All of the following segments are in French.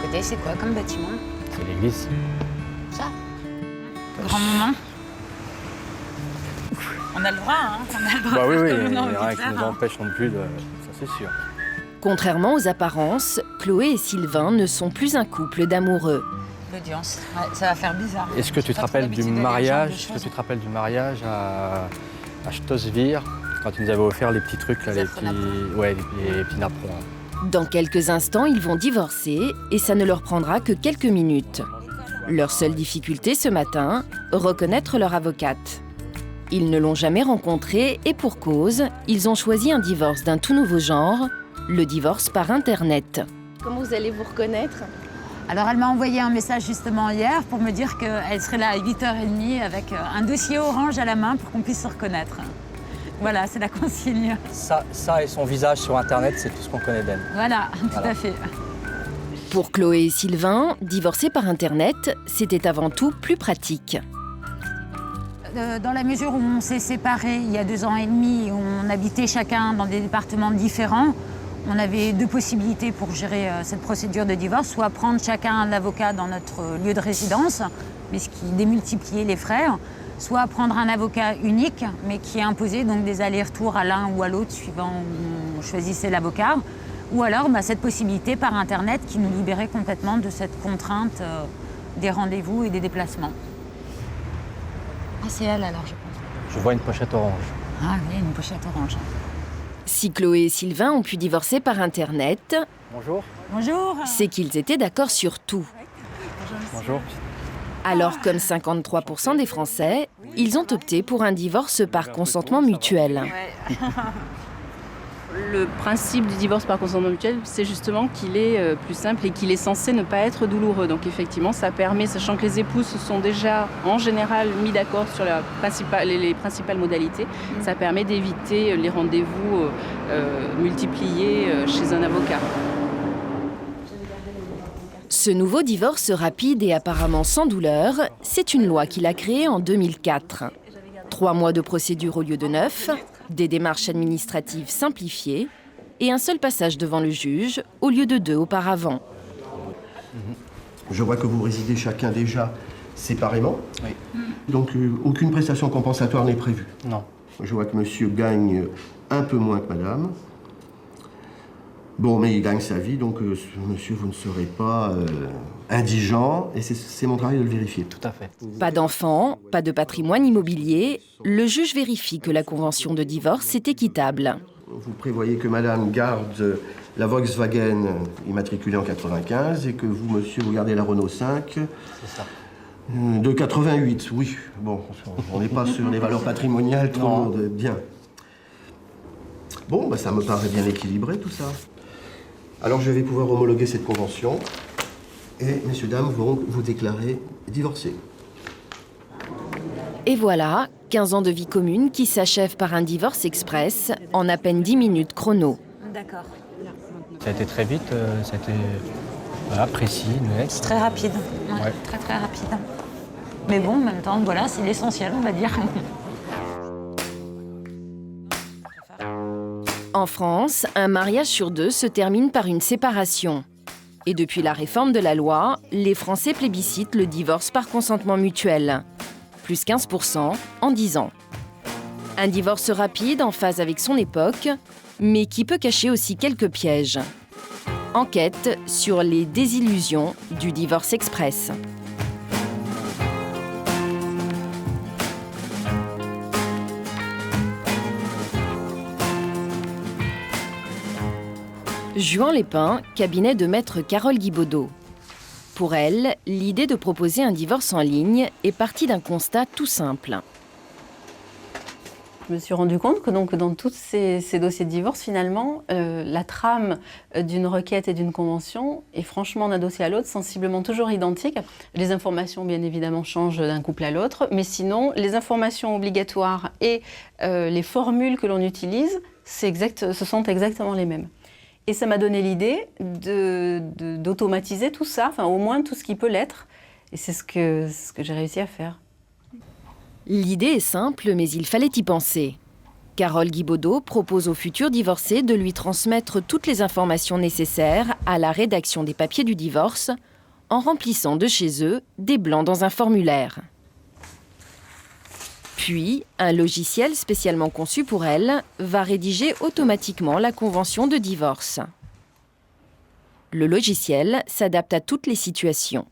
côté, c'est quoi comme bâtiment? C'est l'église. Ça. Grand moment. On a le droit, hein. On a le droit. Bah oui, oui, comme il n'y on a a envie rien de qui faire, nous hein. empêche non plus de... Ça, c'est sûr. Contrairement aux apparences, Chloé et Sylvain ne sont plus un couple d'amoureux. L'audience, ouais, ça va faire bizarre. Est-ce que tu te rappelles du mariage? Est-ce que tu te rappelles du mariage à Stosvir, quand ils nous avaient offert les petits trucs, là, les petits napperons. Dans quelques instants, ils vont divorcer et ça ne leur prendra que quelques minutes. Leur seule difficulté ce matin, reconnaître leur avocate. Ils ne l'ont jamais rencontrée et pour cause, ils ont choisi un divorce d'un tout nouveau genre, le divorce par Internet. Comment vous allez vous reconnaître? Alors elle m'a envoyé un message justement hier pour me dire qu'elle serait là à 8h30 avec un dossier orange à la main pour qu'on puisse se reconnaître. Voilà, c'est la consigne. Ça et son visage sur Internet, c'est tout ce qu'on connaît d'elle. Voilà, tout à fait. Pour Chloé et Sylvain, divorcer par Internet, c'était avant tout plus pratique. Dans la mesure où on s'est séparés il y a 2 ans et demi, on habitait chacun dans des départements différents, on avait 2 possibilités pour gérer cette procédure de divorce, soit prendre chacun un avocat dans notre lieu de résidence, mais ce qui démultipliait les frais, soit prendre un avocat unique, mais qui imposait donc des allers-retours à l'un ou à l'autre suivant où on choisissait l'avocat, ou alors cette possibilité par Internet qui nous libérait complètement de cette contrainte des rendez-vous et des déplacements. Ah, c'est elle alors, je pense. Je vois une pochette orange. Ah oui, une pochette orange. Si Chloé et Sylvain ont pu divorcer par Internet, Bonjour. Bonjour. c'est qu'ils étaient d'accord sur tout. Bonjour. Alors, comme 53% des Français, ils ont opté pour un divorce par consentement mutuel. Le principe du divorce par consentement mutuel, c'est justement qu'il est plus simple et qu'il est censé ne pas être douloureux. Donc effectivement, ça permet, sachant que les époux se sont déjà en général mis d'accord sur les principales modalités, ça permet d'éviter les rendez-vous multipliés chez un avocat. Ce nouveau divorce rapide et apparemment sans douleur, c'est une loi qu'il a créée en 2004. 3 mois de procédure au lieu de 9, des démarches administratives simplifiées et un seul passage devant le juge au lieu de 2 auparavant. Je vois que vous résidez chacun déjà séparément. Oui. Donc aucune prestation compensatoire n'est prévue. Non. Je vois que monsieur gagne un peu moins que madame. Bon, mais il gagne sa vie, donc monsieur, vous ne serez pas indigent, et c'est mon travail de le vérifier. Tout à fait. Pas d'enfants, pas de patrimoine immobilier, le juge vérifie que la convention de divorce est équitable. Vous prévoyez que madame garde la Volkswagen immatriculée en 95 et que vous, monsieur, vous gardez la Renault 5 C'est ça. de 88, oui. Bon, on n'est pas sur les valeurs patrimoniales, tout le monde bien. Bon, ça me paraît bien équilibré, tout ça. Alors je vais pouvoir homologuer cette convention et messieurs, dames vont vous déclarer divorcés. Et voilà, 15 ans de vie commune qui s'achèvent par un divorce express en à peine 10 minutes chrono. D'accord. Ça a été très vite, ça a été précis, net. C'est très rapide. Ouais. Très très rapide. Mais bon, en même temps, voilà, c'est l'essentiel, on va dire. En France, un mariage sur 2 se termine par une séparation. Et depuis la réforme de la loi, les Français plébiscitent le divorce par consentement mutuel. Plus 15% en 10 ans. Un divorce rapide en phase avec son époque, mais qui peut cacher aussi quelques pièges. Enquête sur les désillusions du divorce express. Juan Lépin, cabinet de maître Carole Guibaudot. Pour elle, l'idée de proposer un divorce en ligne est partie d'un constat tout simple. Je me suis rendu compte que donc, dans tous ces dossiers de divorce, finalement, la trame d'une requête et d'une convention est franchement d'un dossier à l'autre sensiblement toujours identique. Les informations, bien évidemment, changent d'un couple à l'autre, mais sinon, les informations obligatoires et les formules que l'on utilise, ce sont exactement les mêmes. Et ça m'a donné l'idée d'automatiser tout ça, enfin au moins tout ce qui peut l'être. Et c'est ce que j'ai réussi à faire. L'idée est simple, mais il fallait y penser. Carole Guibaudot propose aux futurs divorcés de lui transmettre toutes les informations nécessaires à la rédaction des papiers du divorce en remplissant de chez eux des blancs dans un formulaire. Puis, un logiciel spécialement conçu pour elle va rédiger automatiquement la convention de divorce. Le logiciel s'adapte à toutes les situations.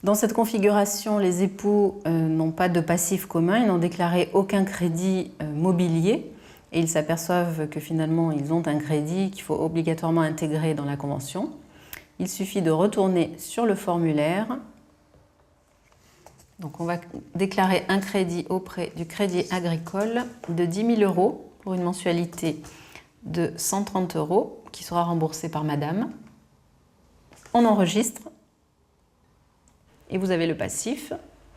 Dans cette configuration, les époux n'ont pas de passif commun, ils n'ont déclaré aucun crédit mobilier et ils s'aperçoivent que finalement ils ont un crédit qu'il faut obligatoirement intégrer dans la convention. Il suffit de retourner sur le formulaire. Donc on va déclarer un crédit auprès du Crédit Agricole de 10 000 € pour une mensualité de 130 € qui sera remboursée par madame. On enregistre. Et vous avez le passif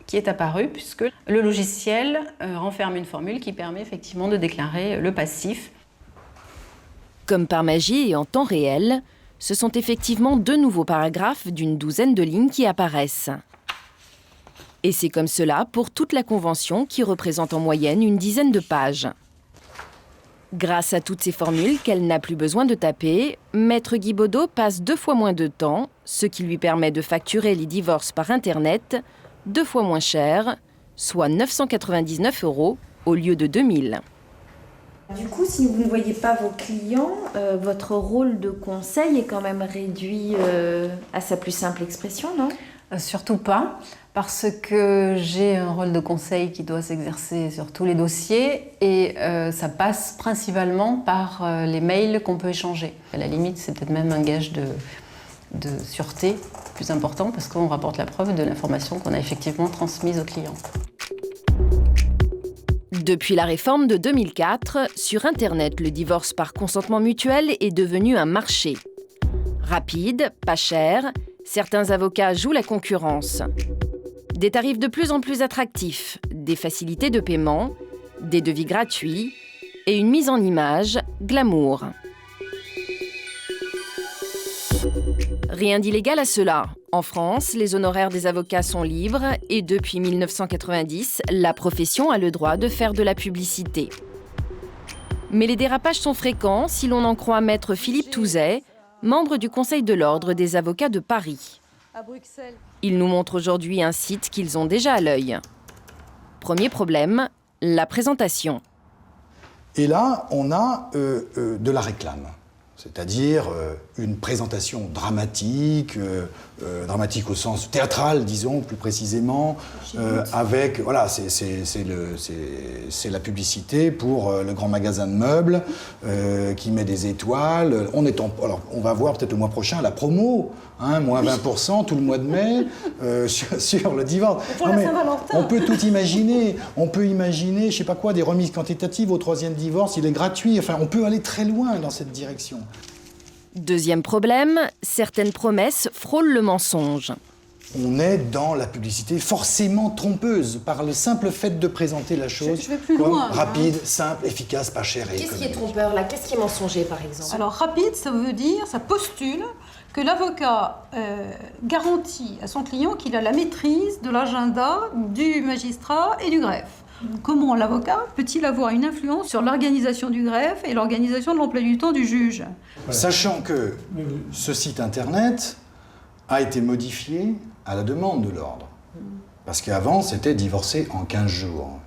qui est apparu puisque le logiciel renferme une formule qui permet effectivement de déclarer le passif. Comme par magie et en temps réel, ce sont effectivement 2 nouveaux paragraphes d'une douzaine de lignes qui apparaissent. Et c'est comme cela pour toute la convention qui représente en moyenne une dizaine de pages. Grâce à toutes ces formules qu'elle n'a plus besoin de taper, Maître Guibaudot passe 2 fois moins de temps, ce qui lui permet de facturer les divorces par Internet 2 fois moins cher, soit 999 € au lieu de 2000. Du coup, si vous ne voyez pas vos clients, votre rôle de conseil est quand même réduit à sa plus simple expression, non ? Surtout pas, parce que j'ai un rôle de conseil qui doit s'exercer sur tous les dossiers et ça passe principalement par les mails qu'on peut échanger. À la limite, c'est peut-être même un gage de sûreté plus important parce qu'on rapporte la preuve de l'information qu'on a effectivement transmise aux clients. Depuis la réforme de 2004, sur Internet, le divorce par consentement mutuel est devenu un marché. Rapide, pas cher, certains avocats jouent la concurrence. Des tarifs de plus en plus attractifs, des facilités de paiement, des devis gratuits et une mise en image glamour. Rien d'illégal à cela. En France, les honoraires des avocats sont libres et depuis 1990, la profession a le droit de faire de la publicité. Mais les dérapages sont fréquents si l'on en croit maître Philippe Touzet, membre du Conseil de l'Ordre des avocats de Paris. Il nous montre aujourd'hui un site qu'ils ont déjà à l'œil. Premier problème, la présentation. Et là, on a de la réclame. C'est-à-dire une présentation dramatique, dramatique au sens théâtral, disons, plus précisément, avec, voilà, c'est la publicité pour le grand magasin de meubles qui met des étoiles. Alors, on va voir peut-être le mois prochain la promo, hein, moins 20% tout le mois de mai sur le divorce. Pour la Saint-Valentin. On peut tout imaginer. On peut imaginer, je sais pas quoi, des remises quantitatives au 3e divorce, il est gratuit. Enfin, on peut aller très loin dans cette direction. Deuxième problème, certaines promesses frôlent le mensonge. On est dans la publicité forcément trompeuse par le simple fait de présenter la chose je vais plus comme loin, rapide, simple, efficace, pas cher et Qu'est-ce qui est économique. trompeur là ? Qu'est-ce qui est mensonger par exemple ? Alors rapide, ça veut dire, ça postule que l'avocat garantit à son client qu'il a la maîtrise de l'agenda du magistrat et du greffe. Comment l'avocat peut-il avoir une influence sur l'organisation du greffe et l'organisation de l'emploi du temps du juge ? Sachant que ce site internet a été modifié à la demande de l'ordre. Parce qu'avant, c'était divorcer en 15 jours.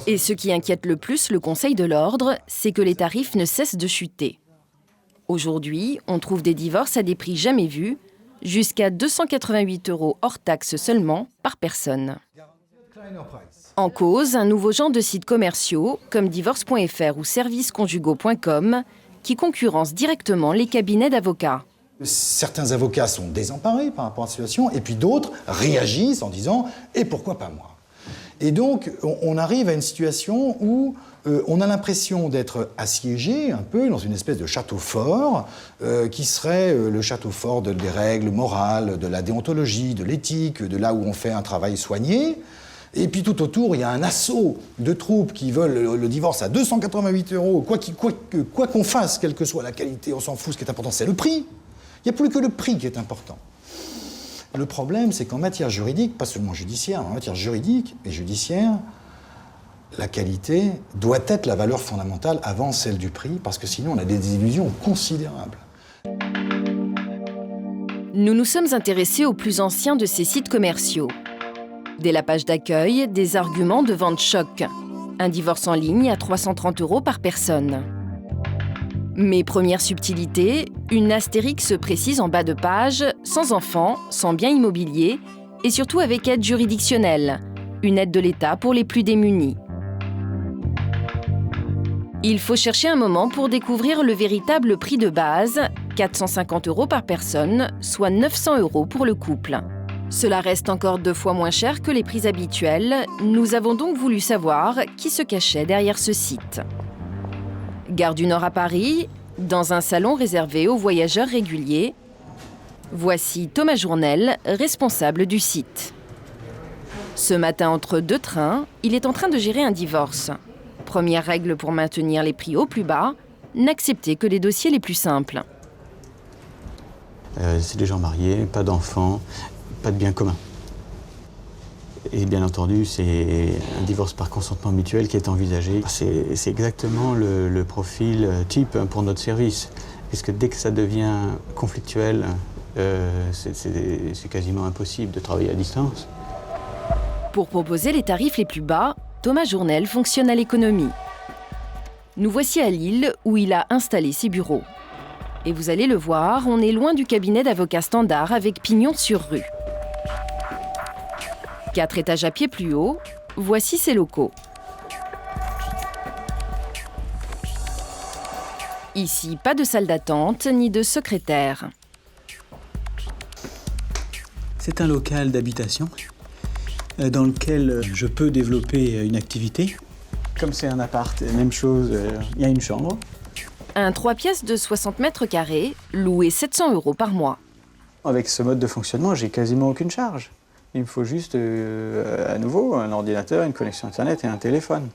Et ce qui inquiète le plus le Conseil de l'Ordre, c'est que les tarifs ne cessent de chuter. Aujourd'hui, on trouve des divorces à des prix jamais vus, jusqu'à 288 € hors taxes seulement par personne. En cause, un nouveau genre de sites commerciaux, comme divorce.fr ou servicesconjugaux.com, qui concurrencent directement les cabinets d'avocats. Certains avocats sont désemparés par rapport à la situation, et puis d'autres réagissent en disant « et pourquoi pas moi ?» Et donc, on arrive à une situation où on a l'impression d'être assiégé un peu dans une espèce de château fort, qui serait le château fort des règles morales, de la déontologie, de l'éthique, de là où on fait un travail soigné. Et puis tout autour, il y a un assaut de troupes qui veulent le divorce à 288 €, quoi qu'on fasse, quelle que soit la qualité, on s'en fout, ce qui est important, c'est le prix. Il n'y a plus que le prix qui est important. Le problème, c'est qu'en matière juridique, pas seulement judiciaire, en matière juridique et judiciaire, la qualité doit être la valeur fondamentale avant celle du prix, parce que sinon on a des désillusions considérables. Nous nous sommes intéressés aux plus anciens de ces sites commerciaux. Dès la page d'accueil, des arguments de vente choc. Un divorce en ligne à 330 € par personne. Mais première subtilité, une astérix précise en bas de page, sans enfant, sans bien immobilier, et surtout avec aide juridictionnelle, une aide de l'État pour les plus démunis. Il faut chercher un moment pour découvrir le véritable prix de base, 450 € par personne, soit 900 € pour le couple. Cela reste encore 2 fois moins cher que les prix habituels. Nous avons donc voulu savoir qui se cachait derrière ce site. Gare du Nord à Paris, dans un salon réservé aux voyageurs réguliers. Voici Thomas Journel, responsable du site. Ce matin, entre 2 trains, il est en train de gérer un divorce. Première règle pour maintenir les prix au plus bas, n'accepter que les dossiers les plus simples. C'est des gens mariés, pas d'enfants, pas de biens communs. Et bien entendu, c'est un divorce par consentement mutuel qui est envisagé. C'est exactement le profil type pour notre service. Parce que dès que ça devient conflictuel, c'est quasiment impossible de travailler à distance. Pour proposer les tarifs les plus bas, Thomas Journel fonctionne à l'économie. Nous voici à Lille, où il a installé ses bureaux. Et vous allez le voir, on est loin du cabinet d'avocat standard avec pignon sur rue. 4 étages à pied plus haut, voici ses locaux. Ici, pas de salle d'attente ni de secrétaire. C'est un local d'habitation dans lequel je peux développer une activité. Comme c'est un appart, même chose, il y a une chambre. Un 3 pièces de 60 mètres carrés, loué 700 € par mois. Avec ce mode de fonctionnement, j'ai quasiment aucune charge. Il me faut juste, à nouveau, un ordinateur, une connexion Internet et un téléphone.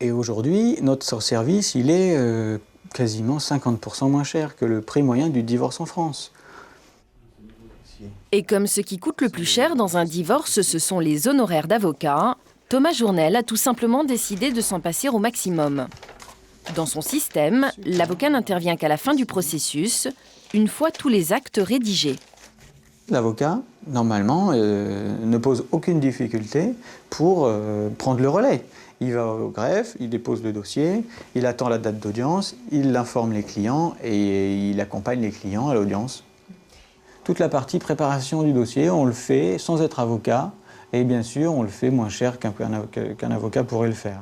Et aujourd'hui, notre service, il est quasiment 50% moins cher que le prix moyen du divorce en France. Et comme ce qui coûte le plus cher dans un divorce, ce sont les honoraires d'avocat, Thomas Journel a tout simplement décidé de s'en passer au maximum. Dans son système, l'avocat n'intervient qu'à la fin du processus, une fois tous les actes rédigés. L'avocat, normalement, ne pose aucune difficulté pour prendre le relais. Il va au greffe, il dépose le dossier, il attend la date d'audience, il informe les clients et il accompagne les clients à l'audience. Toute la partie préparation du dossier, on le fait sans être avocat et bien sûr, on le fait moins cher qu'un avocat pourrait le faire.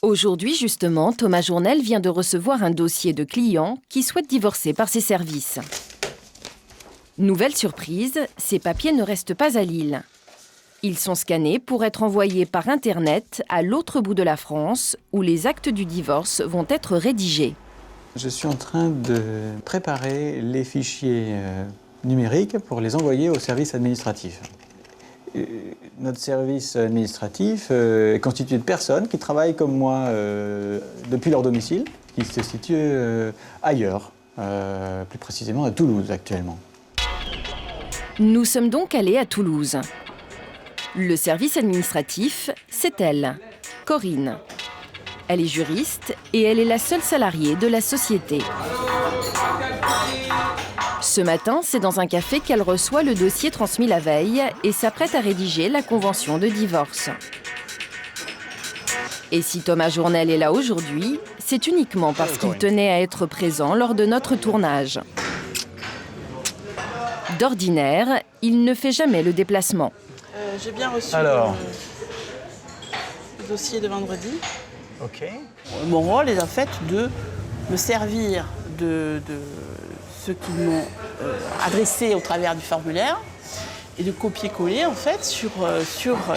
Aujourd'hui, justement, Thomas Journel vient de recevoir un dossier de client qui souhaite divorcer par ses services. Nouvelle surprise, ces papiers ne restent pas à Lille. Ils sont scannés pour être envoyés par Internet à l'autre bout de la France, où les actes du divorce vont être rédigés. Je suis en train de préparer les fichiers numériques pour les envoyer au service administratif. Notre service administratif est constitué de personnes qui travaillent comme moi depuis leur domicile, qui se situent ailleurs, plus précisément à Toulouse actuellement. Nous sommes donc allés à Toulouse. Le service administratif, c'est elle, Corinne. Elle est juriste et elle est la seule salariée de la société. Ce matin, c'est dans un café qu'elle reçoit le dossier transmis la veille et s'apprête à rédiger la convention de divorce. Et si Thomas Journel est là aujourd'hui, c'est uniquement parce qu'il tenait à être présent lors de notre tournage. D'ordinaire, il ne fait jamais le déplacement. J'ai bien reçu le dossier de vendredi. Ok. Mon rôle est en fait de me servir de ce qu'ils m'ont adressé au travers du formulaire et de copier-coller en fait sur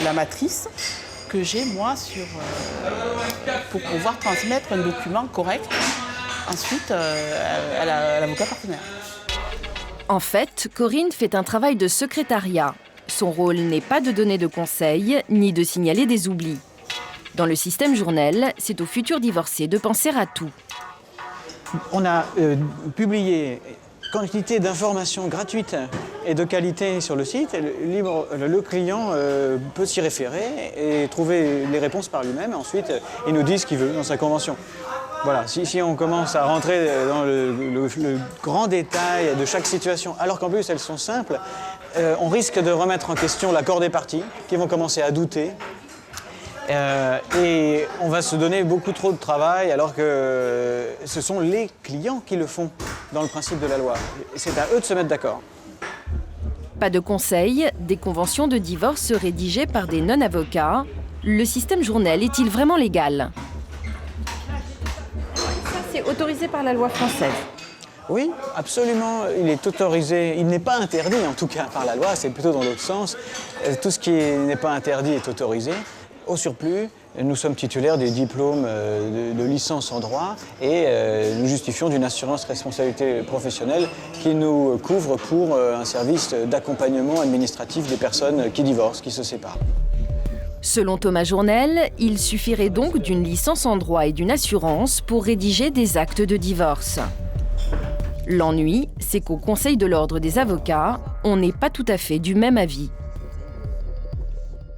la matrice que j'ai moi pour pouvoir transmettre un document correct ensuite à l'avocat partenaire. En fait, Corinne fait un travail de secrétariat. Son rôle n'est pas de donner de conseils, ni de signaler des oublis. Dans le système Journel, c'est aux futurs divorcés de penser à tout. On a publié quantité d'informations gratuites est de qualité sur le site, le client peut s'y référer et trouver les réponses par lui-même. Ensuite, il nous dit ce qu'il veut dans sa convention. Voilà, si on commence à rentrer dans le grand détail de chaque situation, alors qu'en plus elles sont simples, on risque de remettre en question l'accord des parties, qui vont commencer à douter. Et on va se donner beaucoup trop de travail, alors que ce sont les clients qui le font dans le principe de la loi. C'est à eux de se mettre d'accord. Pas de conseils, des conventions de divorce rédigées par des non-avocats. Le système Journel est-il vraiment légal ? C'est autorisé par la loi française. Oui, absolument. Il est autorisé. Il n'est pas interdit, en tout cas, par la loi. C'est plutôt dans l'autre sens. Tout ce qui n'est pas interdit est autorisé. Au surplus, nous sommes titulaires des diplômes de licence en droit et nous justifions d'une assurance responsabilité professionnelle qui nous couvre pour un service d'accompagnement administratif des personnes qui divorcent, qui se séparent. Selon Thomas Journel, il suffirait donc d'une licence en droit et d'une assurance pour rédiger des actes de divorce. L'ennui, c'est qu'au Conseil de l'Ordre des avocats, on n'est pas tout à fait du même avis.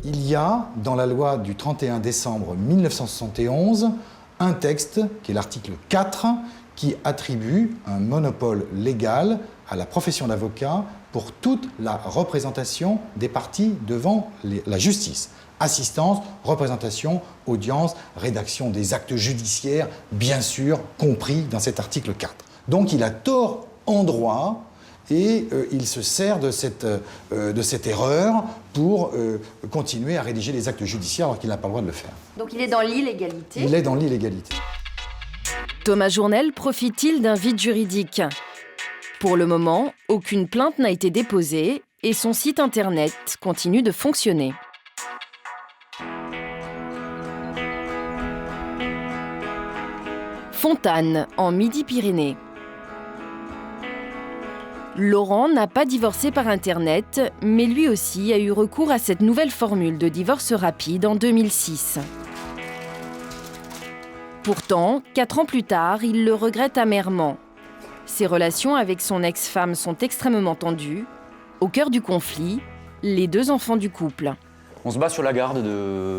Il y a, dans la loi du 31 décembre 1971, un texte, qui est l'article 4, qui attribue un monopole légal à la profession d'avocat pour toute la représentation des parties devant la justice. Assistance, représentation, audience, rédaction des actes judiciaires, bien sûr, compris dans cet article 4. Donc il a tort en droit et il se sert de cette erreur pour continuer à rédiger les actes judiciaires alors qu'il n'a pas le droit de le faire. Donc il est dans l'illégalité. Il est dans l'illégalité. Thomas Journel profite-t-il d'un vide juridique ? Pour le moment, aucune plainte n'a été déposée et son site internet continue de fonctionner. Fontanes, en Midi-Pyrénées. Laurent n'a pas divorcé par Internet, mais lui aussi a eu recours à cette nouvelle formule de divorce rapide en 2006. Pourtant, 4 ans plus tard, il le regrette amèrement. Ses relations avec son ex-femme sont extrêmement tendues. Au cœur du conflit, les 2 enfants du couple. On se bat sur la garde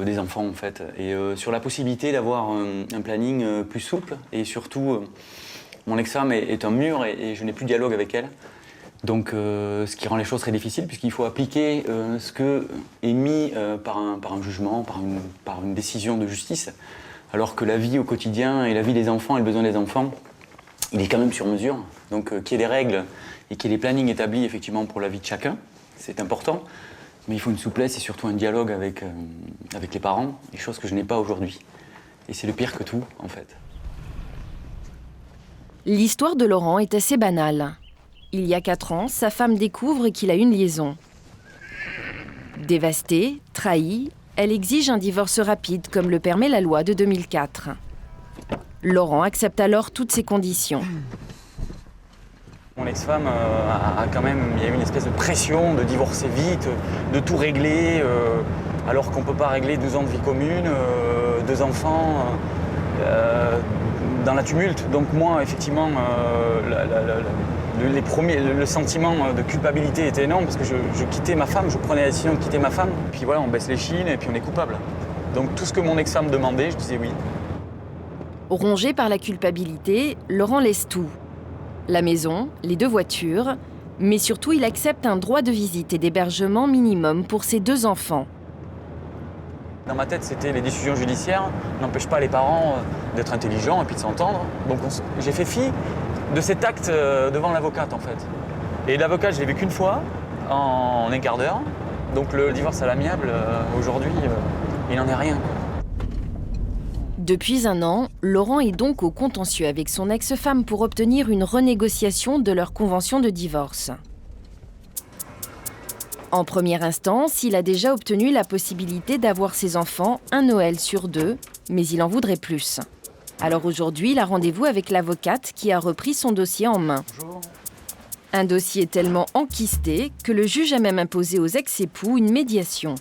des enfants, en fait, et sur la possibilité d'avoir un planning plus souple. Et surtout, mon ex-femme est un mur et je n'ai plus de dialogue avec elle. Donc, ce qui rend les choses très difficiles, puisqu'il faut appliquer ce que est mis par un jugement, par une décision de justice, alors que la vie au quotidien et la vie des enfants et le besoin des enfants, il est quand même sur mesure. Donc, qu'il y ait des règles et qu'il y ait des plannings établis, effectivement, pour la vie de chacun, c'est important. Mais il faut une souplesse et surtout un dialogue avec les parents, des choses que je n'ai pas aujourd'hui. Et c'est le pire que tout, en fait. L'histoire de Laurent est assez banale. Il y a 4 ans, sa femme découvre qu'il a une liaison. Dévastée, trahie, elle exige un divorce rapide comme le permet la loi de 2004. Laurent accepte alors toutes ces conditions. Mon ex-femme a quand même, il y a eu une espèce de pression de divorcer vite, de tout régler, alors qu'on ne peut pas régler 2 ans de vie commune, 2 enfants, dans la tumulte. Donc moi, effectivement, le sentiment de culpabilité était énorme parce que je quittais ma femme, je prenais la décision de quitter ma femme. Puis voilà, on baisse les chines et puis on est coupable. Donc tout ce que mon ex-femme demandait, je disais oui. Rongé par la culpabilité, Laurent laisse tout. La maison, les 2 voitures, mais surtout il accepte un droit de visite et d'hébergement minimum pour ses 2 enfants. Dans ma tête, c'était les décisions judiciaires n'empêchent pas les parents d'être intelligents et puis de s'entendre. Donc j'ai fait fi de cet acte devant l'avocate en fait. Et l'avocate, je l'ai vu qu'une fois, en un quart d'heure. Donc le divorce à l'amiable, aujourd'hui, il n'en est rien. Depuis 1 an, Laurent est donc au contentieux avec son ex-femme pour obtenir une renégociation de leur convention de divorce. En première instance, il a déjà obtenu la possibilité d'avoir ses enfants un Noël sur 2, mais il en voudrait plus. Alors aujourd'hui, il a rendez-vous avec l'avocate qui a repris son dossier en main. Bonjour. Un dossier tellement enquisté que le juge a même imposé aux ex-époux une médiation.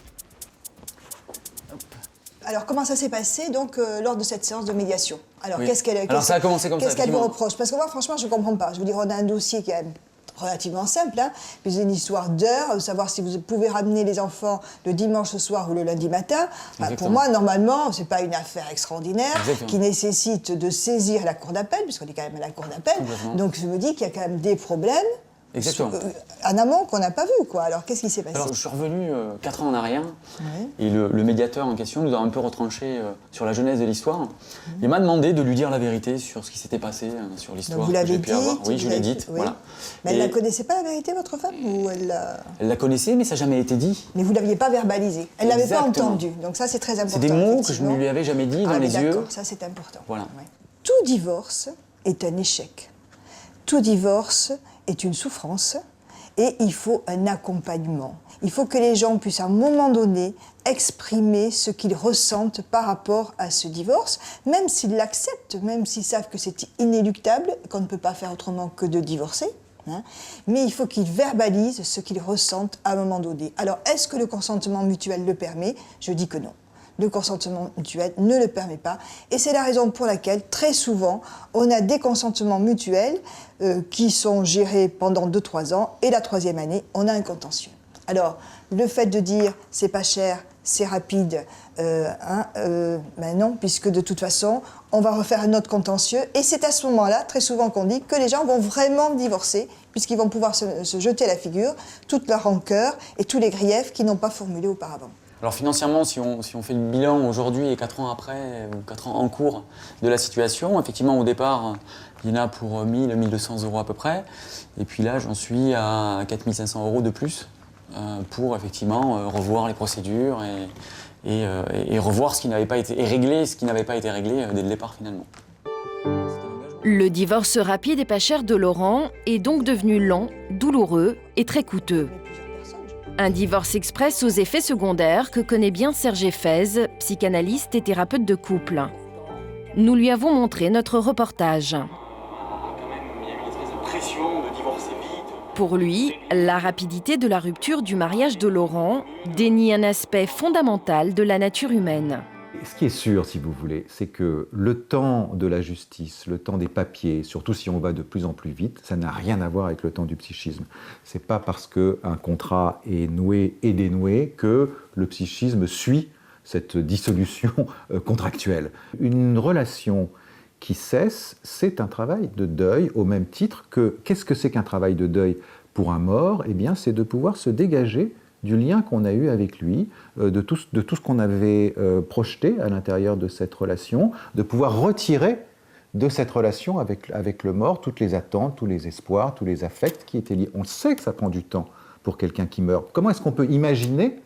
Alors, comment ça s'est passé donc lors de cette séance de médiation? Alors, Oui. Alors, ça a commencé comme ça. Qu'est-ce qu'elle vous reproche? Parce que moi, franchement, je ne comprends pas. Je veux dire, on a un dossier qui est relativement simple, hein, puis c'est une histoire d'heures, savoir si vous pouvez ramener les enfants le dimanche soir ou le lundi matin. Enfin, pour moi, normalement, c'est pas une affaire extraordinaire qui nécessite de saisir la cour d'appel, puisqu'on est quand même à la cour d'appel. Donc je me dis qu'il y a quand même des problèmes en amont qu'on n'a pas vu, quoi. Alors qu'est-ce qui s'est passé? Alors je suis revenu 4 ans en arrière, et le médiateur en question nous a un peu retranché sur la genèse de l'histoire. Il m'a demandé de lui dire la vérité sur ce qui s'était passé, sur l'histoire que j'ai pu avoir. Oui, je l'ai dite, voilà. Mais elle ne la connaissait pas, la vérité, votre femme, ou elle la connaissait, mais ça n'a jamais été dit. Mais vous ne l'aviez pas verbalisé. Elle ne l'avait pas entendu. Donc ça, c'est très important. C'est des mots que je ne lui avais jamais dit dans les yeux. Ça, c'est important. Voilà. Tout divorce est un échec. Tout divorce est une souffrance et il faut un accompagnement. Il faut que les gens puissent à un moment donné exprimer ce qu'ils ressentent par rapport à ce divorce, même s'ils l'acceptent, même s'ils savent que c'est inéluctable, qu'on ne peut pas faire autrement que de divorcer. Hein, mais il faut qu'ils verbalisent ce qu'ils ressentent à un moment donné. Alors, est-ce que le consentement mutuel le permet? Je dis que non. Le consentement mutuel ne le permet pas. Et c'est la raison pour laquelle, très souvent, on a des consentements mutuels qui sont gérés pendant 2-3 ans, et la 3e année, on a un contentieux. Alors, le fait de dire « c'est pas cher, c'est rapide ben non, puisque de toute façon, on va refaire un autre contentieux. Et c'est à ce moment-là, très souvent, qu'on dit que les gens vont vraiment divorcer, puisqu'ils vont pouvoir se jeter à la figure toute leur rancœur et tous les griefs qu'ils n'ont pas formulés auparavant. Alors financièrement, si on fait le bilan aujourd'hui et 4 ans après, ou 4 ans en cours de la situation, effectivement au départ, il y en a pour 1000, 1200 euros à peu près. Et puis là, j'en suis à 4500 euros de plus pour effectivement revoir les procédures et revoir ce qui n'avait pas été, et régler ce qui n'avait pas été réglé dès le départ finalement. Le divorce rapide et pas cher de Laurent est donc devenu lent, douloureux et très coûteux. Un divorce express aux effets secondaires que connaît bien Serge Effez, psychanalyste et thérapeute de couple. Nous lui avons montré notre reportage. Pour lui, la rapidité de la rupture du mariage de Laurent dénie un aspect fondamental de la nature humaine. Ce qui est sûr, si vous voulez, c'est que le temps de la justice, le temps des papiers, surtout si on va de plus en plus vite, ça n'a rien à voir avec le temps du psychisme. C'est pas parce qu'un contrat est noué et dénoué que le psychisme suit cette dissolution contractuelle. Une relation qui cesse, c'est un travail de deuil, au même titre que, qu'est-ce que c'est qu'un travail de deuil pour un mort? Eh bien, c'est de pouvoir se dégager du lien qu'on a eu avec lui, de tout ce qu'on avait projeté à l'intérieur de cette relation, de pouvoir retirer de cette relation avec le mort toutes les attentes, tous les espoirs, tous les affects qui étaient liés. On sait que ça prend du temps pour quelqu'un qui meurt. Comment est-ce qu'on peut imaginer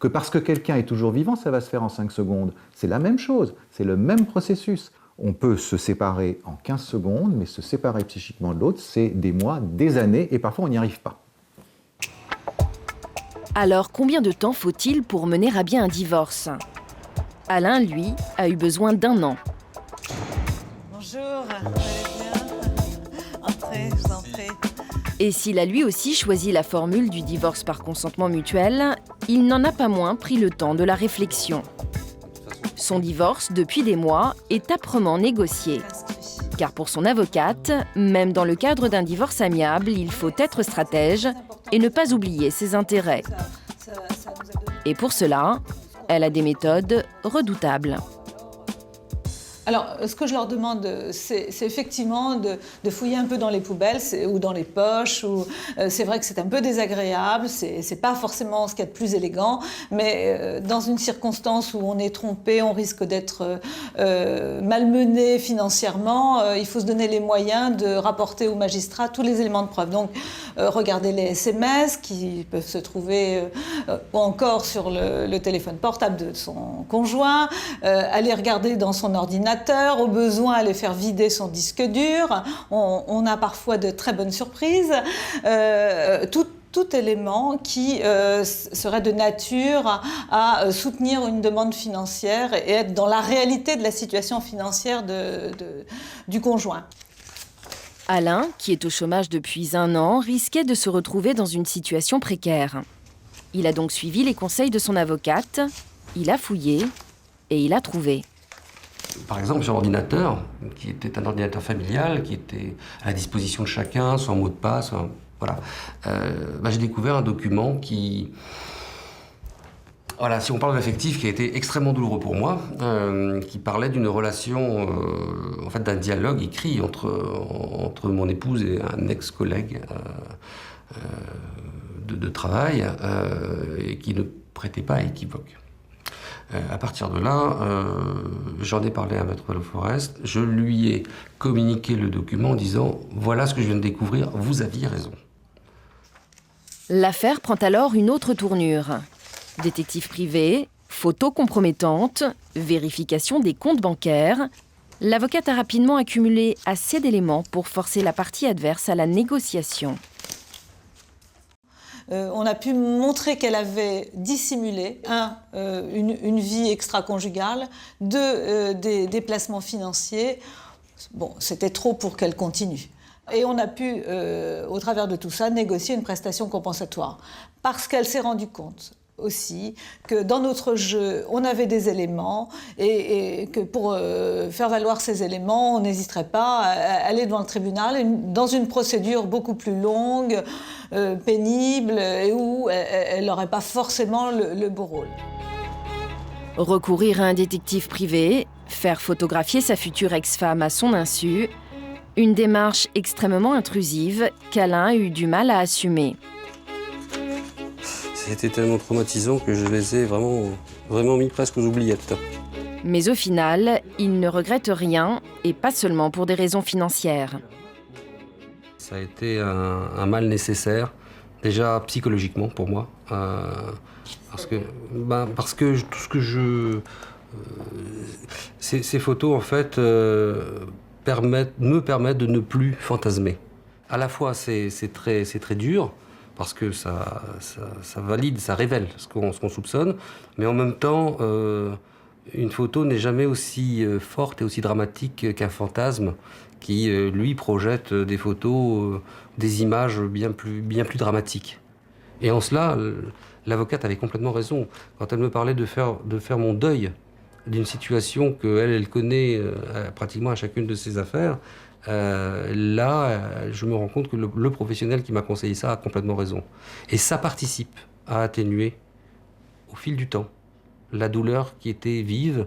que parce que quelqu'un est toujours vivant, ça va se faire en 5 secondes? C'est la même chose, c'est le même processus. On peut se séparer en 15 secondes, mais se séparer psychiquement de l'autre, c'est des mois, des années, et parfois on n'y arrive pas. Alors, combien de temps faut-il pour mener à bien un divorce? Alain, lui, a eu besoin d'1 an. Bonjour, vous allez bien? Entrez, je vous en prie. Et s'il a lui aussi choisi la formule du divorce par consentement mutuel, il n'en a pas moins pris le temps de la réflexion. Son divorce, depuis des mois, est âprement négocié. Car pour son avocate, même dans le cadre d'un divorce amiable, il faut être stratège et ne pas oublier ses intérêts. Et pour cela, elle a des méthodes redoutables. Alors, ce que je leur demande, c'est effectivement de fouiller un peu dans les poubelles ou dans les poches. C'est vrai que c'est un peu désagréable, c'est pas forcément ce qu'il y a de plus élégant, mais dans une circonstance où on est trompé, on risque d'être malmené financièrement, il faut se donner les moyens de rapporter au magistrat tous les éléments de preuve. Donc, regarder les SMS qui peuvent se trouver ou encore sur le téléphone portable de son conjoint, aller regarder dans son ordinateur, au besoin aller faire vider son disque dur. On a parfois de très bonnes surprises. Tout élément qui serait de nature à soutenir une demande financière et être dans la réalité de la situation financière du conjoint. Alain, qui est au chômage depuis 1 an, risquait de se retrouver dans une situation précaire. Il a donc suivi les conseils de son avocate, il a fouillé et il a trouvé. Par exemple, sur l'ordinateur, qui était un ordinateur familial, qui était à la disposition de chacun, sans mot de passe, voilà. J'ai découvert un document qui... Voilà, si on parle d'affectif, qui a été extrêmement douloureux pour moi, qui parlait d'une relation, en fait d'un dialogue écrit entre mon épouse et un ex-collègue de travail, et qui ne prêtait pas à équivoque. À partir de là, j'en ai parlé à Maître Leforest, je lui ai communiqué le document en disant « Voilà ce que je viens de découvrir, vous aviez raison ». L'affaire prend alors une autre tournure. Détective privé, photos compromettantes, vérification des comptes bancaires. L'avocate a rapidement accumulé assez d'éléments pour forcer la partie adverse à la négociation. On a pu montrer qu'elle avait dissimulé, une vie extra-conjugale, des déplacements financiers. Bon, c'était trop pour qu'elle continue. Et on a pu, au travers de tout ça, négocier une prestation compensatoire. Parce qu'elle s'est rendue compte aussi que dans notre jeu, on avait des éléments et que pour faire valoir ces éléments, on n'hésiterait pas à aller devant le tribunal dans une procédure beaucoup plus longue, pénible et où elle n'aurait pas forcément le beau rôle. Recourir à un détective privé, faire photographier sa future ex-femme à son insu, une démarche extrêmement intrusive qu'Alain a eu du mal à assumer. C'était tellement traumatisant que je les ai vraiment mis presque aux oubliettes. Mais au final, il ne regrette rien, et pas seulement pour des raisons financières. Ça a été un mal nécessaire, déjà psychologiquement pour moi, parce que tout ce que ces photos en fait me permettent de ne plus fantasmer. À la fois c'est très dur, parce que ça valide, ça révèle ce qu'on soupçonne, mais en même temps, une photo n'est jamais aussi forte et aussi dramatique qu'un fantasme qui, lui, projette des photos, des images bien plus dramatiques. Et en cela, l'avocate avait complètement raison. Quand elle me parlait de faire mon deuil d'une situation qu'elle connaît pratiquement à chacune de ses affaires, je me rends compte que le professionnel qui m'a conseillé ça a complètement raison. Et ça participe à atténuer, au fil du temps, la douleur qui était vive,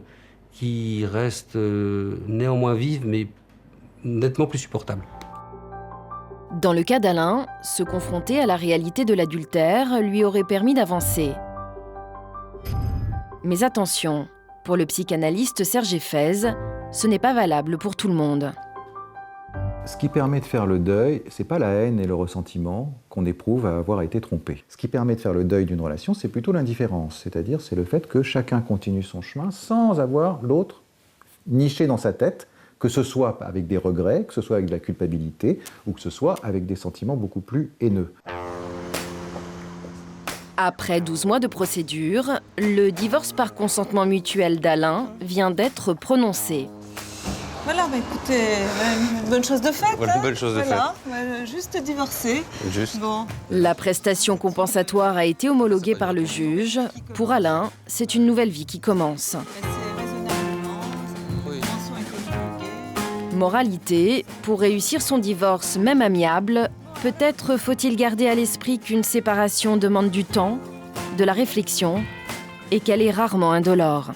qui reste néanmoins vive, mais nettement plus supportable. Dans le cas d'Alain, se confronter à la réalité de l'adultère lui aurait permis d'avancer. Mais attention, pour le psychanalyste Serge Effez, ce n'est pas valable pour tout le monde. Ce qui permet de faire le deuil, c'est pas la haine et le ressentiment qu'on éprouve à avoir été trompé. Ce qui permet de faire le deuil d'une relation, c'est plutôt l'indifférence, c'est-à-dire c'est le fait que chacun continue son chemin sans avoir l'autre niché dans sa tête, que ce soit avec des regrets, que ce soit avec de la culpabilité, ou que ce soit avec des sentiments beaucoup plus haineux. Après 12 mois de procédure, le divorce par consentement mutuel d'Alain vient d'être prononcé. Voilà, écoutez, une bonne chose de faite. Voilà, une bonne chose de faite. Juste divorcer. Juste. Bon. La prestation compensatoire a été homologuée par le juge. Pour Alain, c'est une nouvelle vie qui commence. Moralité, pour réussir son divorce, même amiable, peut-être faut-il garder à l'esprit qu'une séparation demande du temps, de la réflexion et qu'elle est rarement indolore.